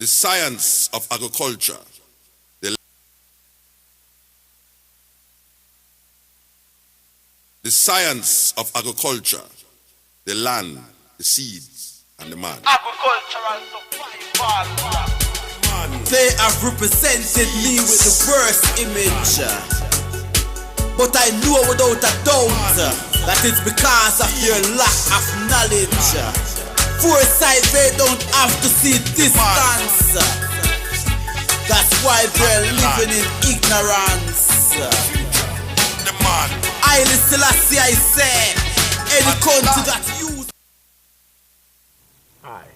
the science of agriculture, the science of agriculture, the land, the seeds, and the man. Agricultural survival. They have represented me with the worst image, but I know without a doubt that it's because of your lack of knowledge. Foresight, they don't have to see distance. That's why they're living in ignorance. The man. I Selassie, I say, any country that use. Hi,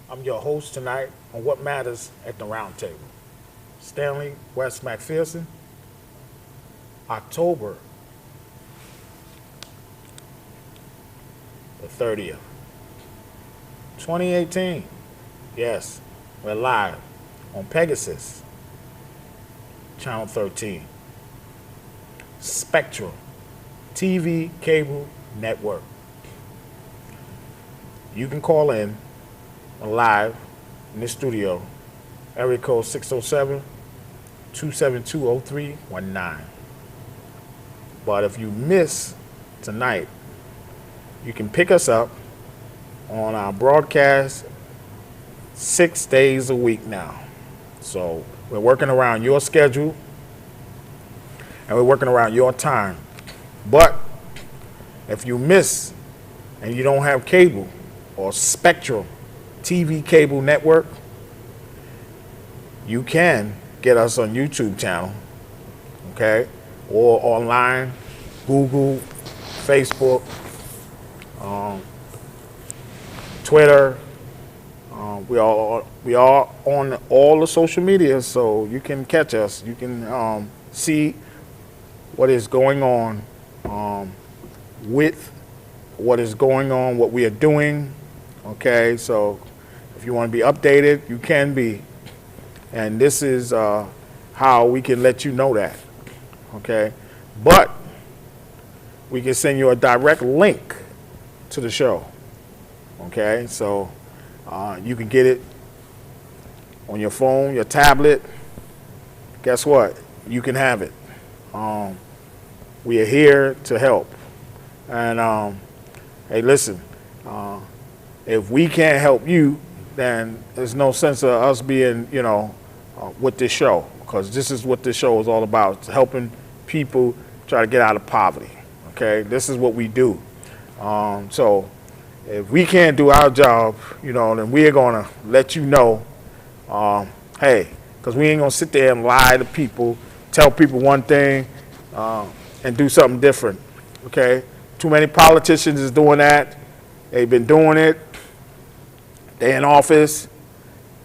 I'm your host tonight on What Matters at the Roundtable. Stanley, West McPherson, October the 30th, 2018. Yes, we're live on Pegasus, Channel 13, Spectrum TV Cable Network. You can call in live in the studio, area code 607-272-0319. But if you miss tonight, you can pick us up on our broadcast 6 days a week now. So we're working around your schedule and we're working around your time. But if you miss and you don't have cable or Spectrum TV Cable Network, you can get us on YouTube channel, okay, or online, Google, Facebook, Twitter. We are on all the social media, so you can catch us. You can see what is going on with what is going on, what we are doing. Okay, so if you want to be updated, you can be. And this is how we can let you know that. Okay, but we can send you a direct link to the show. Okay, so you can get it on your phone, your tablet. Guess what? You can have it. We are here to help. And hey, listen, if we can't help you, then there's no sense of us being, with this show, because this is what this show is all about. It's helping people try to get out of poverty. Okay, this is what we do. So if we can't do our job, then we're gonna let you know, hey, because we ain't gonna sit there and lie to people, tell people one thing, and do something different. Okay, too many politicians is doing that. They've been doing it. They're in office.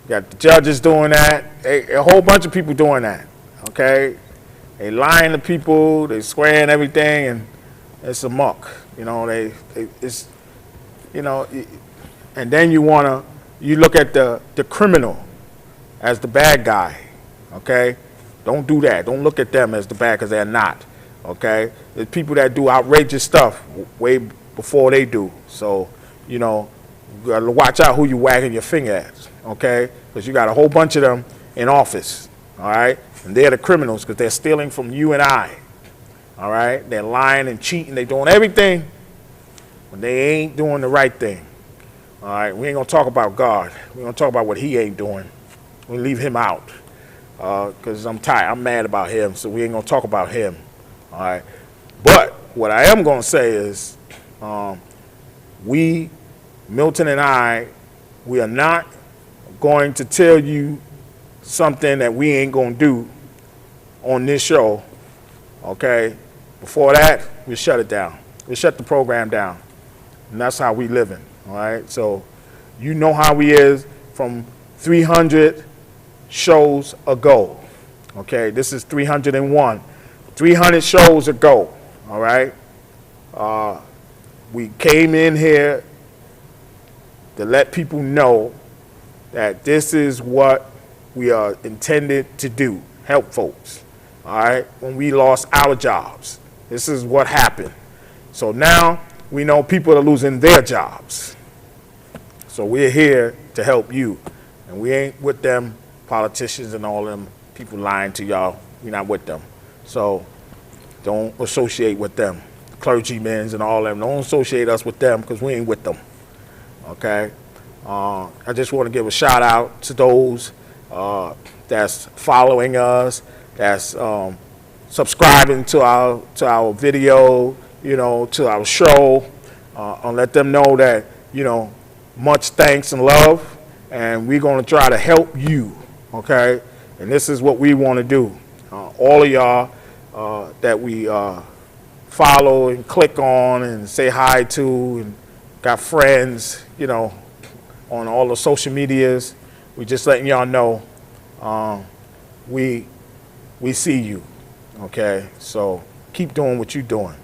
You got the judges doing that. A whole bunch of people doing that. Okay, they lying to people. They swearing everything, and it's a muck. It's. And then you look at the criminal as the bad guy, okay? Don't do that. Don't look at them as the bad, because they're not, okay? There's people that do outrageous stuff way before they do. So, you gotta watch out who you wagging your finger at, okay? Because you got a whole bunch of them in office, all right? And they're the criminals because they're stealing from you and I, all right? They're lying and cheating. They're doing everything when they ain't doing the right thing. All right, we ain't gonna talk about God. We're gonna talk about what he ain't doing. We leave him out because I'm tired. I'm mad about him, so we ain't gonna talk about him. All right, but what I am gonna say is, we, Milton and I, we are not going to tell you something that we ain't gonna do on this show. Okay, before that, we shut it down. We shut the program down. And that's how we living, all right? So you know how we is from 300 shows ago, okay? This is 301. 300 shows ago, all right? We came in here to let people know that this is what we are intended to do, help folks, all right? When we lost our jobs, this is what happened. So now we know people are losing their jobs. So we're here to help you. And we ain't with them politicians and all them people lying to y'all. We're not with them. So don't associate with them. Clergymen and all them. Don't associate us with them because we ain't with them. Okay? I just want to give a shout out to those that's following us, that's subscribing to our video, to our show, and let them know that, much thanks and love, and we're going to try to help you, okay? And this is what we want to do. All of y'all that we follow and click on and say hi to and got friends, on all the social medias, we just letting y'all know we see you, okay? So keep doing what you're doing.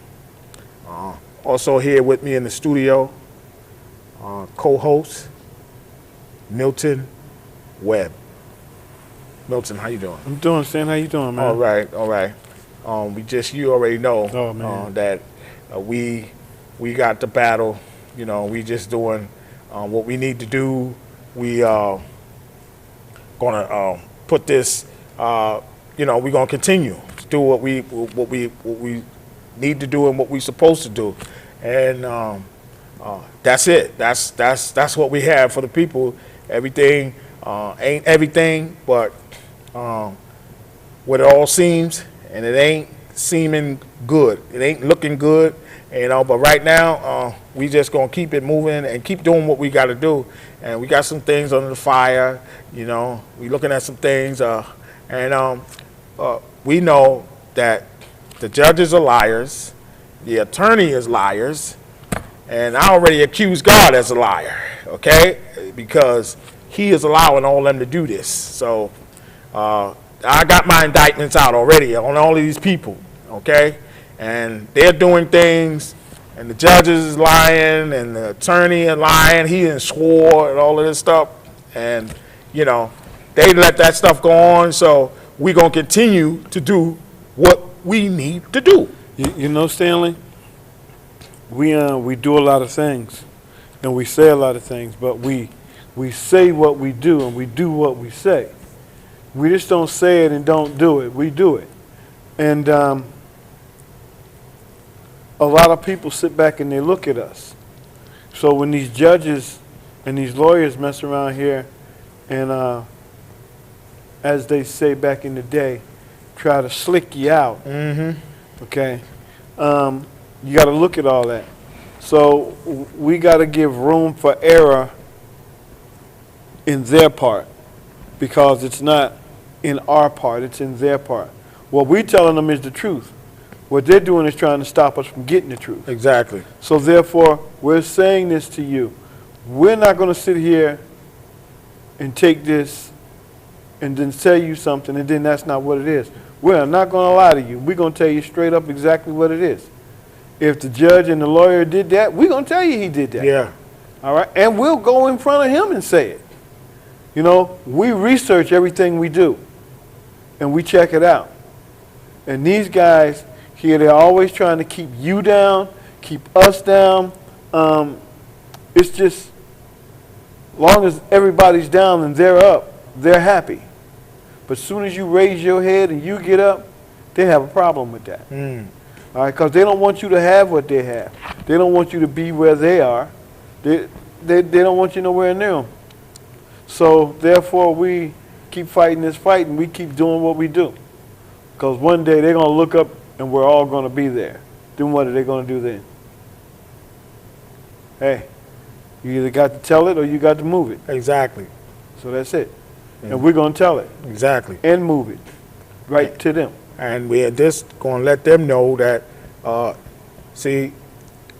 Also here with me in the studio, co-host Milton, Webb. Milton, how you doing? I'm doing, Stan. How you doing, man? All right. You already know that we got the battle. We just doing what we need to do. We gonna put this. We're gonna continue to do what we need to do and what we're supposed to do, and that's it. That's what we have for the people. Everything ain't everything, but what it all seems, and it ain't seeming good. It ain't looking good, but right now, we just gonna keep it moving and keep doing what we gotta do. And we got some things under the fire, we looking at some things, and we know that the judges are liars, the attorney is liars, and I already accused God as a liar, okay? Because he is allowing all them to do this. So I got my indictments out already on all of these people, okay? And they're doing things, and the judges is lying, and the attorney is lying. He done swore and all of this stuff. And, they let that stuff go on. So we're going to continue to do what we need to do. Stanley, we do a lot of things, and we say a lot of things, but we say what we do, and we do what we say. We just don't say it and don't do it. We do it. And a lot of people sit back and they look at us. So when these judges and these lawyers mess around here and, as they say back in the day, try to slick you out, okay, you got to look at all that. So we got to give room for error in their part, because it's not in our part, it's in their part. What we're telling them is the truth. What they're doing is trying to stop us from getting the truth. Exactly. So therefore, we're saying this to you. We're not going to sit here and take this and then tell you something, and then that's not what it is. We're not going to lie to you. We're going to tell you straight up exactly what it is. If the judge and the lawyer did that, we're going to tell you he did that. Yeah. All right? And we'll go in front of him and say it. We research everything we do, and we check it out. And these guys here, they're always trying to keep you down, keep us down. It's just, long as everybody's down and they're up, they're happy. But as soon as you raise your head and you get up, they have a problem with that. All right, because they don't want you to have what they have. They don't want you to be where they are. They don't want you nowhere near them. So therefore, we keep fighting this fight, and we keep doing what we do. Because one day they're going to look up, and we're all going to be there. Then what are they going to do then? Hey, you either got to tell it or you got to move it. Exactly. So that's it. And we're going to tell it. Exactly. And move it right to them. And we're just going to let them know that,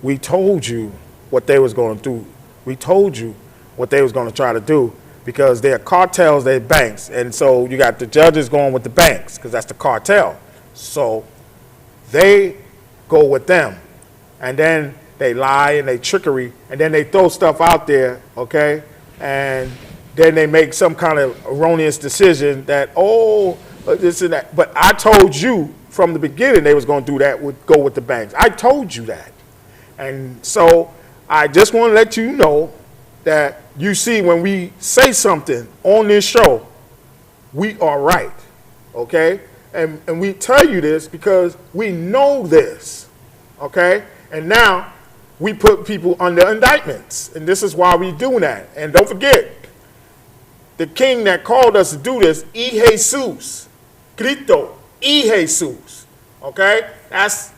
we told you what they was going to do. We told you what they was going to try to do, because they're cartels, they're banks. And so you got the judges going with the banks, because that's the cartel. So they go with them. And then they lie and they trickery, and then they throw stuff out there, okay? And then they make some kind of erroneous decision that, this and that. But I told you from the beginning they was going to do that, go with the banks. I told you that. And so I just want to let you know that you see when we say something on this show, we are right, okay? And we tell you this because we know this, okay? And now we put people under indictments, and this is why we do that. And don't forget, the king that called us to do this, Y Jesus, Cristo, Y Jesus, okay? That's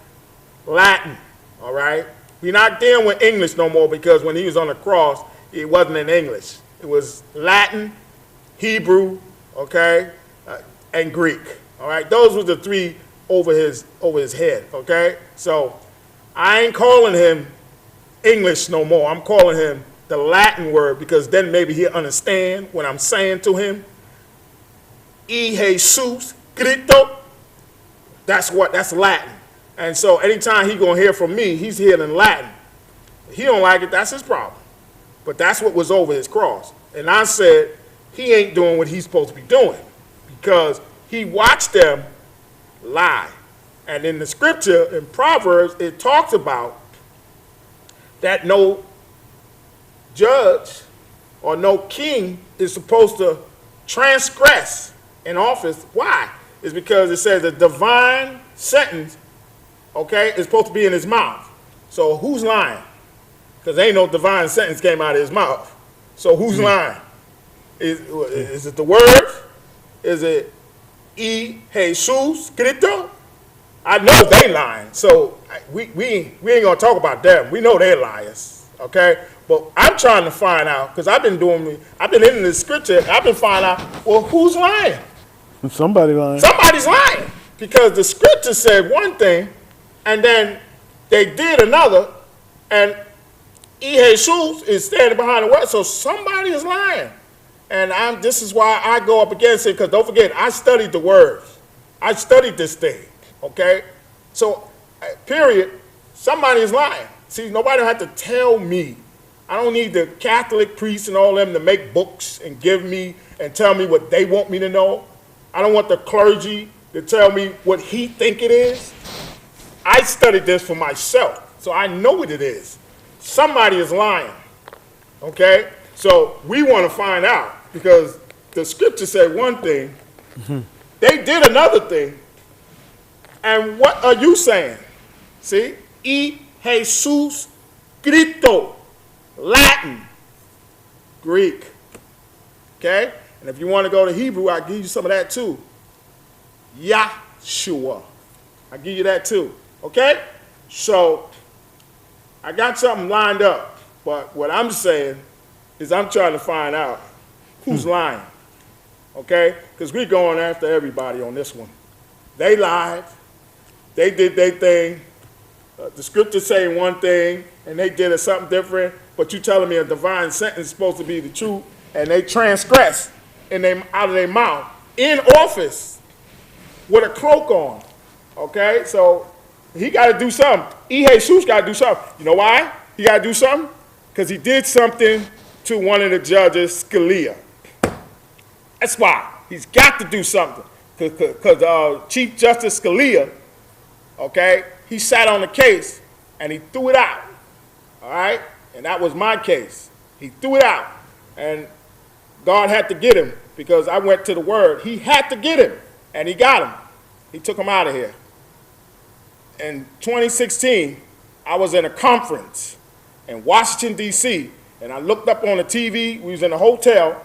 Latin, all right? We're not dealing with English no more because when he was on the cross, it wasn't in English. It was Latin, Hebrew, okay, and Greek, all right? Those were the three over his head, okay? So I ain't calling him English no more. I'm calling him the Latin word because then maybe he'll understand what I'm saying to him. Y Jesus, Cristo, that's Latin. And so anytime he gonna hear from me, he's hearing Latin. If he don't like it, that's his problem. But that's what was over his cross. And I said, he ain't doing what he's supposed to be doing because he watched them lie. And in the scripture, in Proverbs, it talks about that no judge or no king is supposed to transgress in office. Why? It's because it says the divine sentence, okay, is supposed to be in his mouth. So who's lying? Because ain't no divine sentence came out of his mouth. So who's lying? Is it the word? Is it Y Jesus Cristo? I know they lying, so we ain't gonna talk about them. We know they're liars, okay? But I'm trying to find out because I've been in the scripture. I've been finding out, well, who's lying? Somebody lying. Somebody's lying because the scripture said one thing, and then they did another, and Y Jesus is standing behind the word. So somebody is lying, and this is why I go up against it. Because don't forget, I studied the word. I studied this thing. Okay, so period. Somebody is lying. See, nobody don't have to tell me. I don't need the Catholic priests and all them to make books and give me and tell me what they want me to know. I don't want the clergy to tell me what he think it is. I studied this for myself, so I know what it is. Somebody is lying. Okay, so we want to find out because the scripture said one thing, they did another thing. And what are you saying? See? Y Jesus Cristo. Latin. Greek. Okay? And if you want to go to Hebrew, I'll give you some of that too. Yahshua. I'll give you that too. Okay? So, I got something lined up. But what I'm saying is I'm trying to find out who's lying. Okay? Because we're going after everybody on this one. They lied. They did their thing. The scripture saying one thing, and they did something different, but you telling me a divine sentence is supposed to be the truth, and they transgressed out of their mouth in office with a cloak on. Okay? So he got to do something. Y Jesus got to do something. You know why he got to do something? Because he did something to one of the judges, Scalia. That's why. He's got to do something. Because Chief Justice Scalia, okay, he sat on the case and he threw it out, all right? And that was my case. He threw it out, and God had to get him because I went to the word. He had to get him, and he got him. He took him out of here. In 2016, I was in a conference in Washington, D.C., and I looked up on the TV. We was in a hotel,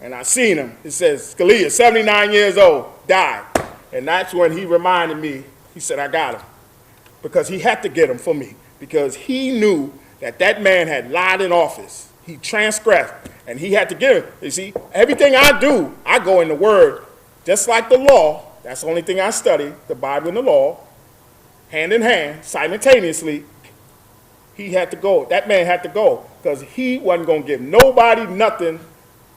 and I seen him. It says, Scalia, 79 years old, died. And that's when he reminded me. He said, I got him. Because he had to get him for me. Because he knew that that man had lied in office. He transgressed. And he had to get him. You see, everything I do, I go in the word. Just like the law. That's the only thing I study. The Bible and the law. Hand in hand, simultaneously. He had to go. That man had to go. Because he wasn't going to give nobody nothing,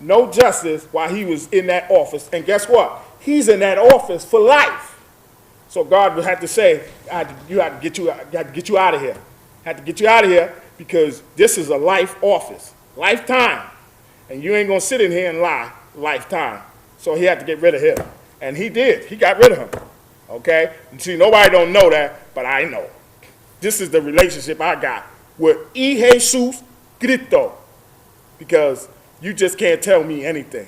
no justice while he was in that office. And guess what? He's in that office for life. So God would have to say, you had to get you out of here. Had to get you out of here because this is a life office, lifetime. And you ain't going to sit in here and lie lifetime. So he had to get rid of him. And he did. He got rid of him. Okay? And see, nobody don't know that, but I know. This is the relationship I got with Y Jesus Cristo. because you just can't tell me anything.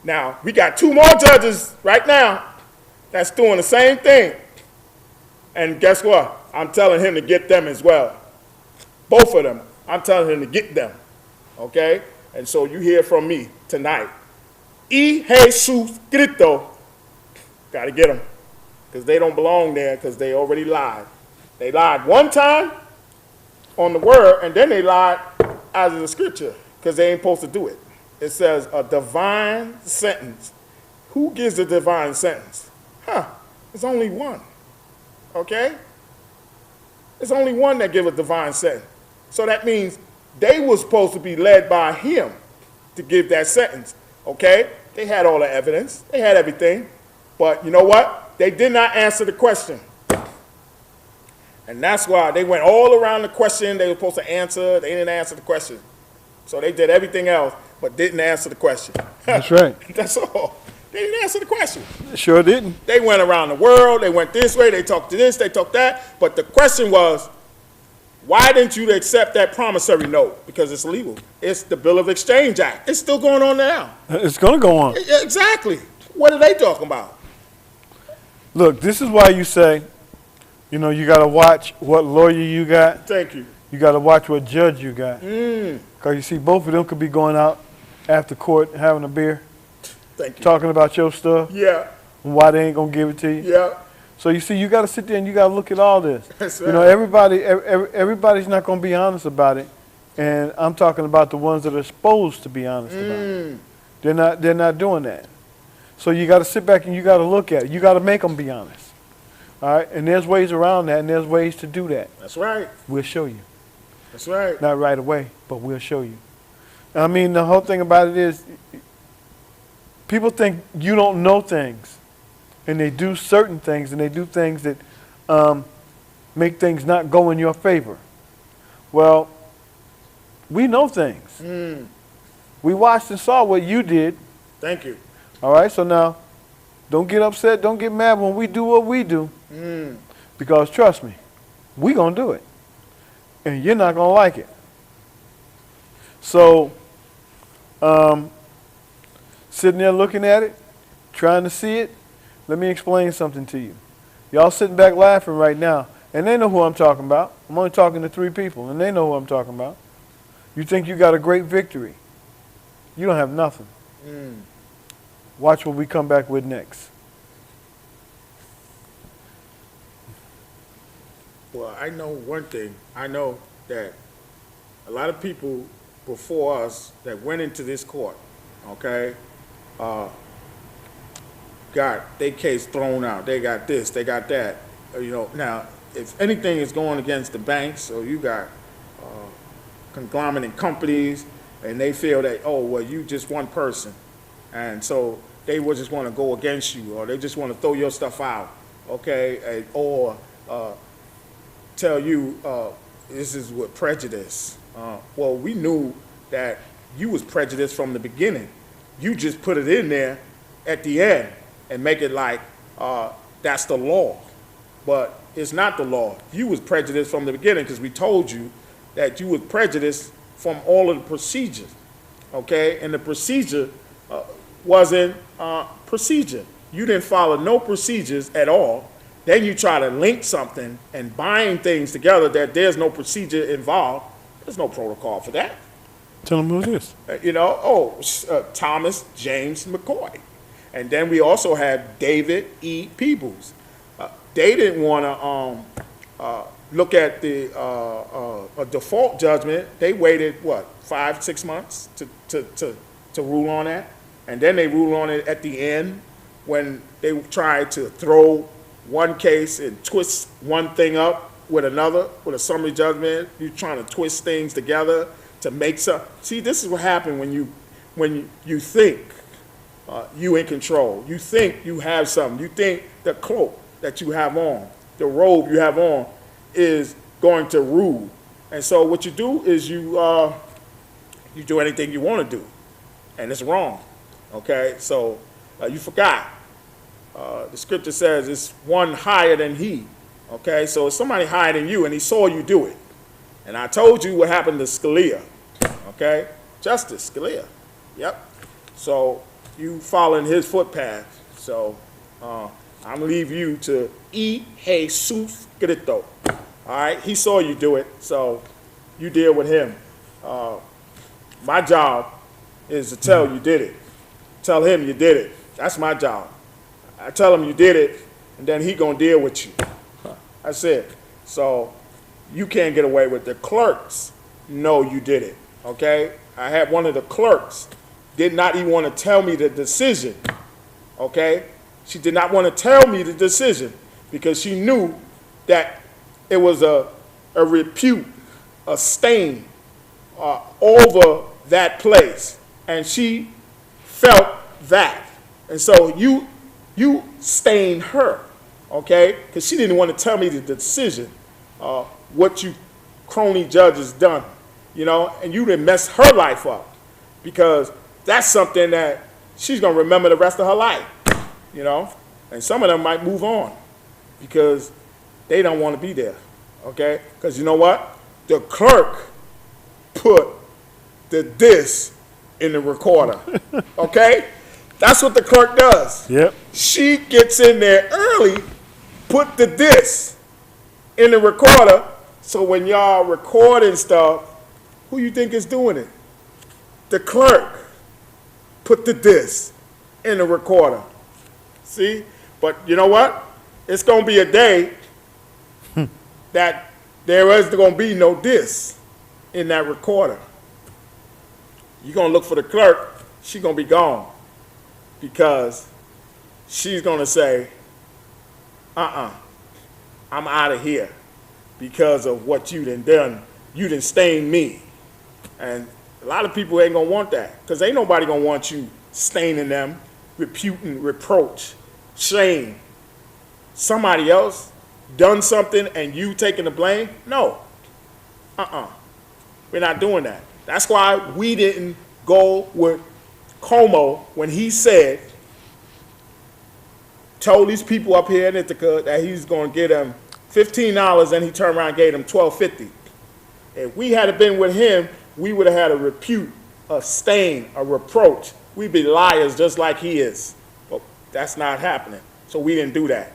Now, we got 2 more judges right now that's doing the same thing. And guess what? I'm telling him to get them as well. Both of them. I'm telling him to get them. Okay? And so you hear from me tonight. Y Jesus Cristo. Got to get them. Because they don't belong there because they already lied. They lied one time on the word, and then they lied out of the scripture because they ain't supposed to do it. It says a divine sentence. Who gives the divine sentence? There's only one. Okay? There's only one that gives a divine sentence. So that means they were supposed to be led by him to give that sentence. Okay? They had all the evidence. They had everything. But you know what? They did not answer the question. And that's why they went all around the question they were supposed to answer. They didn't answer the question. So they did everything else, but didn't answer the question. That's right. That's all. They didn't answer the question. Sure didn't. They went around the world. They went this way. They talked to this. They talked that. But the question was, why didn't you accept that promissory note? Because it's illegal. It's the Bill of Exchange Act. It's still going on now. It's going to go on. Exactly. What are they talking about? Look, this is why you say, you know, you got to watch what lawyer you got. Thank you. You got to watch what judge you got. Because you see, both of them could be going out after court having a beer. Thank you. Talking about your stuff. Yeah. And why they ain't going to give it to you. Yeah. So you see, you got to sit there and you got to look at all this. That's right. You know, everybody's not going to be honest about it. And I'm talking about the ones that are supposed to be honest about it. They're not doing that. So you got to sit back and you got to look at it. You got to make them be honest. All right? And there's ways around that, and there's ways to do that. That's right. We'll show you. That's right. Not right away, but we'll show you. I mean, the whole thing about it is people think you don't know things, and they do certain things, and they do things that make things not go in your favor. Well, we know things. We watched and saw what you did. Thank you. All right, so now, don't get upset, don't get mad when we do what we do. Because trust me, we gonna do it. And you're not gonna like it. So, sitting there looking at it, trying to see it, let me explain something to you. Y'all sitting back laughing right now, and they know who I'm talking about. I'm only talking to 3 people, and they know who I'm talking about. You think you got a great victory. You don't have nothing. Watch what we come back with next. Well, I know one thing. I know that a lot of people before us that went into this court, okay, got their case thrown out. They got this, they got that. You know, now, if anything is going against the banks, or you got conglomerate companies, and they feel that, oh, well, you just one person, and so they would just want to go against you, or they just want to throw your stuff out, okay, or tell you this is with prejudice. Well, we knew that you was prejudiced from the beginning. You just put it in there at the end and make it like that's the law, but it's not the law. You was prejudiced from the beginning because we told you that you was prejudiced from all of the procedures, okay? And the procedure wasn't procedure. You didn't follow no procedures at all. Then you try to link something and bind things together that there's no procedure involved. There's no protocol for that. Tell them who it is. You know, Thomas James McCoy. And then we also have David E. Peebles. They didn't want to look at the a default judgment. They waited, 5-6 months to rule on that? And then they ruled on it at the end when they tried to throw one case and twist one thing up with another, with a summary judgment. You're trying to twist things together to make some. See, this is what happened when you think you in control. You think you have something. You think the cloak that you have on, the robe you have on, is going to rule. And so what you do is you do anything you want to do, and it's wrong. Okay, so you forgot. The scripture says it's one higher than he. Okay, so it's somebody higher than you, and he saw you do it. And I told you what happened to Scalia. Okay, Justice Scalia. Yep. So you following his footpath. So I'm gonna leave you to Jesus Cristo. All right. He saw you do it, so you deal with him. My job is to tell you did it. Tell him you did it. That's my job. I tell him you did it, and then he gonna deal with you. That's it. So you can't get away with it. The clerks know you did it. Okay? I had one of the clerks did not even want to tell me the decision. Okay? She did not want to tell me the decision because she knew that it was a repute, a stain over that place. And she felt that. And so you stained her, okay? Because she didn't want to tell me the decision, what you crony judges done, you know, and you didn't mess her life up because that's something that she's going to remember the rest of her life, you know? And some of them might move on because they don't want to be there, okay? Because you know what? The clerk put the this in the recorder, okay? That's what the clerk does. Yep. She gets in there early, put the this in the recorder, so when y'all recording stuff, who you think is doing it? The clerk put the this in the recorder. See? But you know what? It's going to be a day that there is going to be no this in that recorder. You're going to look for the clerk, she's going to be gone. Because she's going to say, I'm out of here because of what you done. You done stained me. And a lot of people ain't going to want that because ain't nobody going to want you staining them, reputing, reproach, shame. Somebody else done something and you taking the blame? No. We're not doing that. That's why we didn't go with Como when he said, told these people up here in Ithaca that he's going to get them $15 and he turned around and gave them $12.50. If we had been with him, we would have had a repute, a stain, a reproach. We'd be liars just like he is. But that's not happening. So we didn't do that.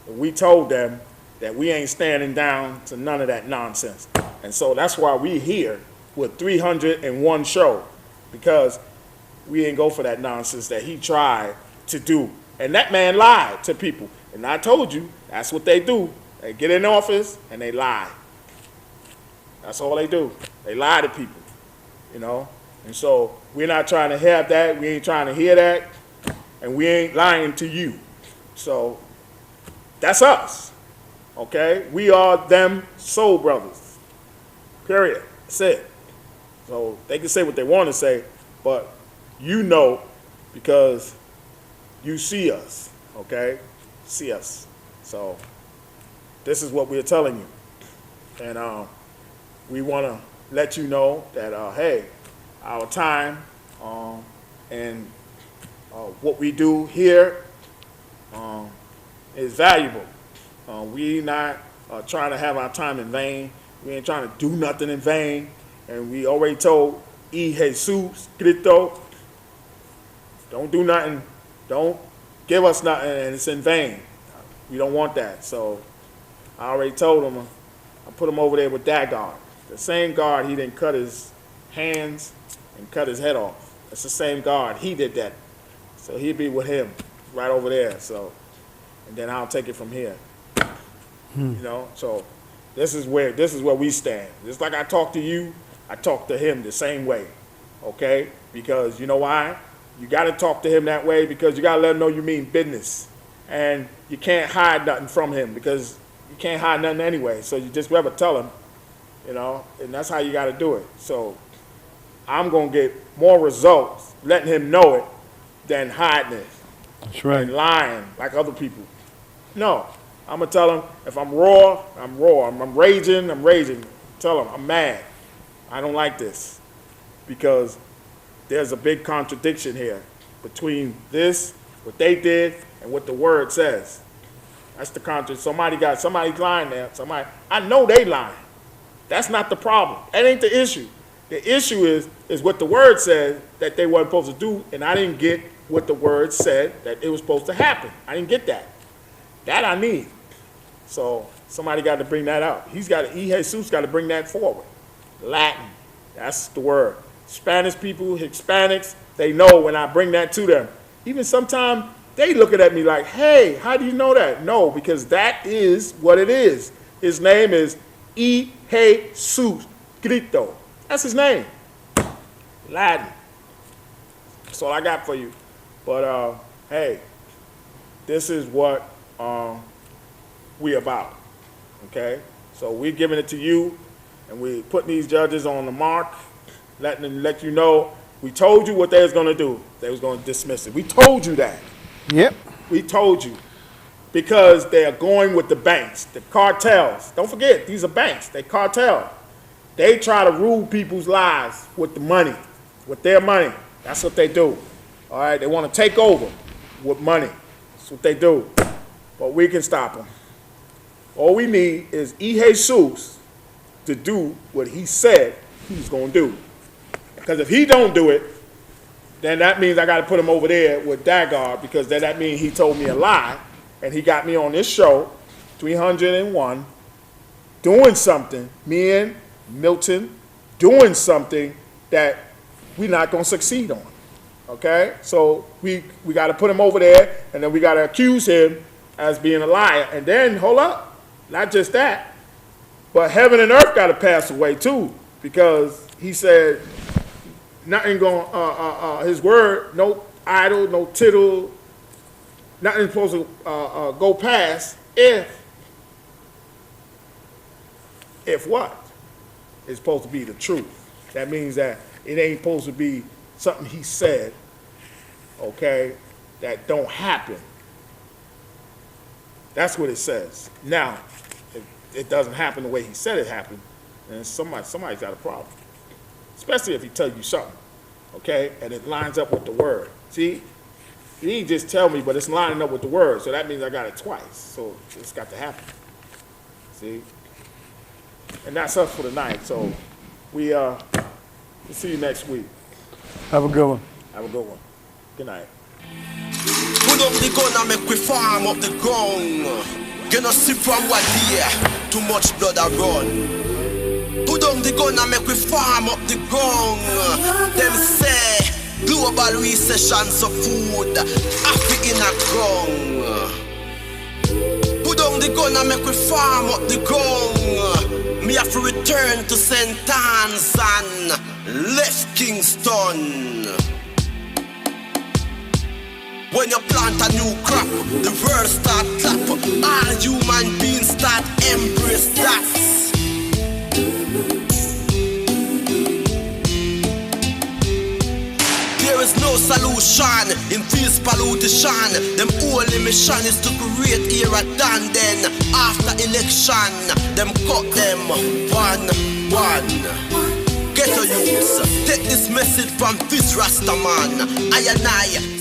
We told them that we ain't standing down to none of that nonsense. And so that's why we here with 301 show, because we didn't go for that nonsense that he tried to do. And that man lied to people. And I told you, that's what they do. They get in office and they lie. That's all they do. They lie to people, you know. And so we're not trying to have that. We ain't trying to hear that. And we ain't lying to you. So that's us, okay? We are them soul brothers, period. That's it. So they can say what they want to say, but you know because you see us, okay? See us. So this is what we're telling you. And we want to let you know that, hey, our time and what we do here is valuable. We not trying to have our time in vain. We ain't trying to do nothing in vain. And we already told Jesus Cristo, don't do nothing, don't give us nothing, and it's in vain. We don't want that. So I already told him, I put him over there with that guard. The same guard, he didn't cut his hands and cut his head off. It's the same guard. He did that. So he'd be with him right over there. So, and then I'll take it from here. You know, so this is where we stand. Just like I talk to you, I talk to him the same way. Okay? Because you know why? You got to talk to him that way because you got to let him know you mean business. And you can't hide nothing from him because you can't hide nothing anyway. So you just rather tell him, you know, and that's how you got to do it. So I'm going to get more results letting him know it than hiding it. That's right. And lying like other people. No, I'm going to tell him if I'm raw, I'm raw. I'm raging, I'm raging. Tell him I'm mad. I don't like this because there's a big contradiction here between this, what they did, and what the word says. That's the contradiction. Somebody's lying there. I know they lying. That's not the problem. That ain't the issue. The issue is what the word said that they weren't supposed to do, and I didn't get what the word said that it was supposed to happen. I didn't get that. That I need. So somebody got to bring that up. Jesus got to bring that forward. Latin, that's the word. Spanish people, Hispanics, they know when I bring that to them. Even sometimes they looking at me like, hey, how do you know that? No, because that is what it is. His name is Jesus Cristo. That's his name. Latin. That's all I got for you. But, hey, this is what we about, okay? So we're giving it to you, and we're putting these judges on the mark, letting them let you know. We told you what they was going to do. They was going to dismiss it. We told you that. Yep. We told you. Because they are going with the banks, the cartels. Don't forget, these are banks. They cartel. They try to rule people's lives with the money, with their money. That's what they do. All right? They want to take over with money. That's what they do. But we can stop them. All we need is Jesus to do what he said he was going to do. Because if he don't do it, then that means I got to put him over there with Dagar, because then that means he told me a lie, and he got me on this show, 301, doing something, me and Milton, doing something that we're not going to succeed on. Okay? So we got to put him over there, and then we got to accuse him as being a liar. And then, hold up, not just that, but heaven and earth got to pass away too, because he said, nothing going, his word, no idol, no tittle, nothing supposed to go past if what? It's supposed to be the truth. That means that it ain't supposed to be something he said, okay, that don't happen. That's what it says. Now, if it doesn't happen the way he said it happened, then somebody's got a problem. Especially if he tells you something, okay, and it lines up with the word. See, he didn't just tell me, but it's lining up with the word, so that means I got it twice. So it's got to happen. See? And that's us for tonight. So we'll see you next week. Have a good one. Have a good one. Good night. Put up the gun and make we farm up the ground. Gonna see from what year, too much blood I run. Put down the gun and make we farm up the ground. Them say global recession so food Africa in a ground. Put down the gun and make we farm up the ground. Me have to return to St. Anne's and left Kingston. When you plant a new crop, the world start clap. All human beings start embrace that. There is no solution in this pollution. Them only mission is to create era done. Then after election, them cut them one. Get a youths, take this message from this Rastaman. I and I.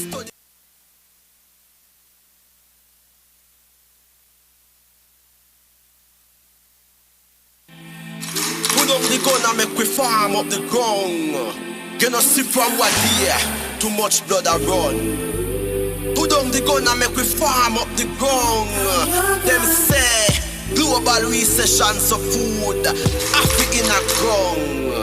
Put up the gun and make we farm up the ground. Gonna see from what year, too much blood I run. Put down the gun and make we farm up the ground. Them say global recession so food Africa in a ground.